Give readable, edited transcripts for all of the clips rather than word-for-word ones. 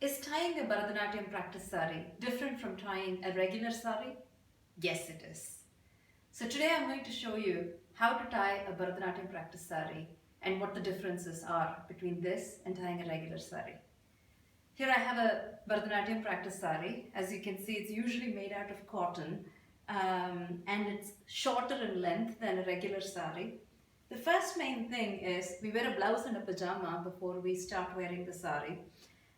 Is tying a Bharatanatyam practice sari different from tying a regular sari? Yes, it is. So today I'm going to show you how to tie a Bharatanatyam practice sari and what the differences are between this and tying a regular sari. Here I have a Bharatanatyam practice sari. As you can see, it's usually made out of cotton and it's shorter in length than a regular sari. The first main thing is we wear a blouse and a pajama before we start wearing the sari.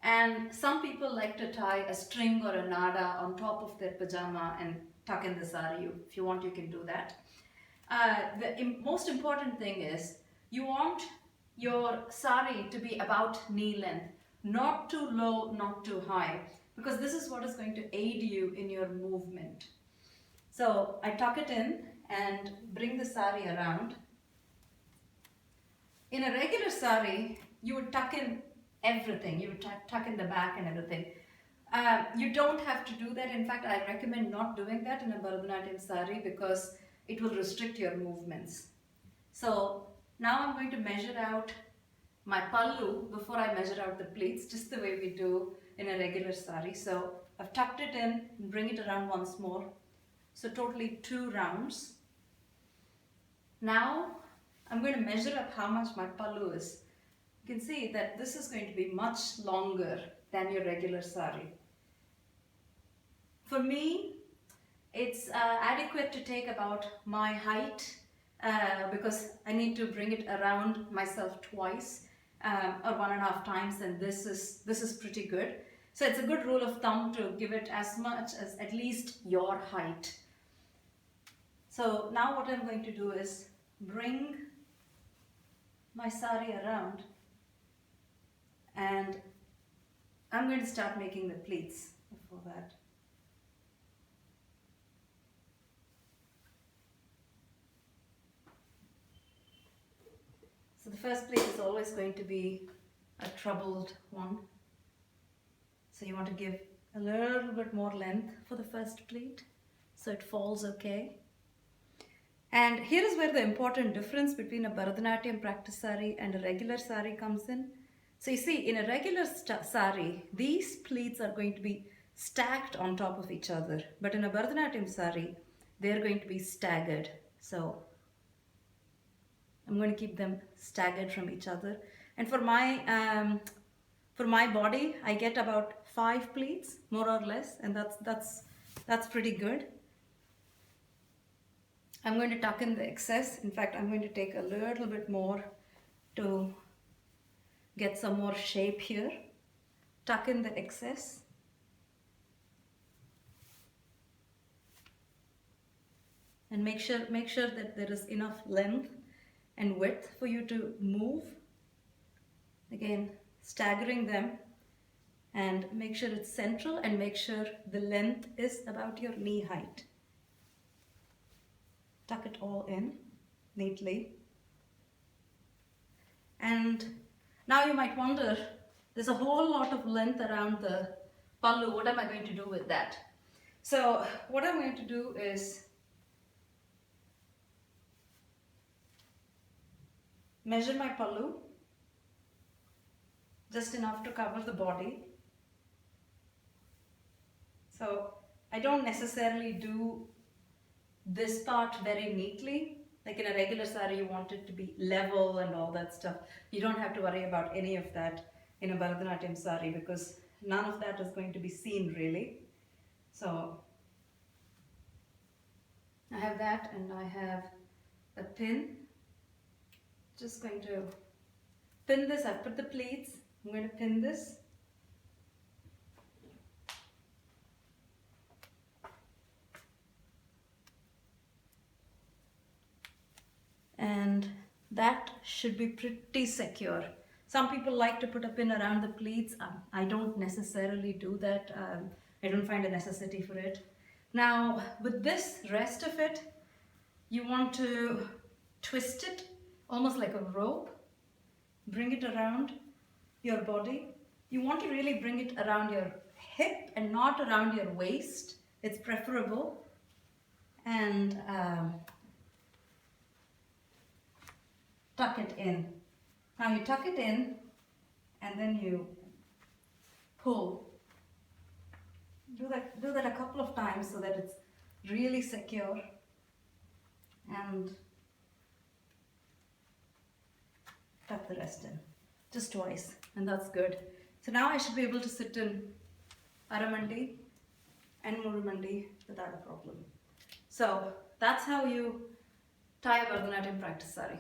And some people like to tie a string or a nada on top of their pajama and tuck in the sari. If you want, you can do that. The most important thing is you want your sari to be about knee length, not too low, not too high, because this is what is going to aid you in your movement. So I tuck it in and bring the sari around. In a regular sari, you would tuck in everything. You would tuck in the back and everything. You don't have to do that. In fact, I recommend not doing that in a Bharatanatyam sari because it will restrict your movements. So now I'm going to measure out my pallu before I measure out the pleats, just the way we do in a regular sari. So I've tucked it in and bring it around once more. So totally 2 rounds. Now I'm going to measure up how much my pallu is. You can see that this is going to be much longer than your regular sari. For me, it's adequate to take about my height because I need to bring it around myself twice or 1.5 times, and this is pretty good. So it's a good rule of thumb to give it as much as at least your height. So now what I'm going to do is bring my sari around and I'm going to start making the pleats before that. So the first pleat is always going to be a troubled one. So you want to give a little bit more length for the first pleat so it falls okay. And here is where the important difference between a Bharatanatyam practice sari and a regular sari comes in. So you see, in a regular sari, these pleats are going to be stacked on top of each other. But in a Bharatanatyam sari, they're going to be staggered. So I'm going to keep them staggered from each other. And for my body, I get about 5 pleats, more or less, and that's pretty good. I'm going to tuck in the excess. In fact, I'm going to take a little bit more to get some more shape here. Tuck in the excess. And make sure that there is enough length and width for you to move. Again, staggering them, and make sure it's central and make sure the length is about your knee height. Tuck it all in neatly. And now you might wonder, there's a whole lot of length around the pallu. What am I going to do with that? So what I'm going to do is measure my pallu, just enough to cover the body. So I don't necessarily do this part very neatly. Like in a regular sari, you want it to be level and all that stuff. You don't have to worry about any of that in a Bharatanatyam sari because none of that is going to be seen really. So I have that, and I have a pin. Just going to pin this. I've put the pleats. I'm going to pin this. And that should be pretty secure. Some people like to put a pin around the pleats. I don't necessarily do that. I don't find a necessity for it. Now with this rest of it, you want to twist it almost like a rope. Bring it around your body. You want to really bring it around your hip and not around your waist. It's preferable. And tuck it in. Now you tuck it in and then you pull. Do that a couple of times so that it's really secure, and tuck the rest in. Just twice, and that's good. So now I should be able to sit in Aramandi and Murumandi without a problem. So that's how you tie a Bharatanatyam practice sari.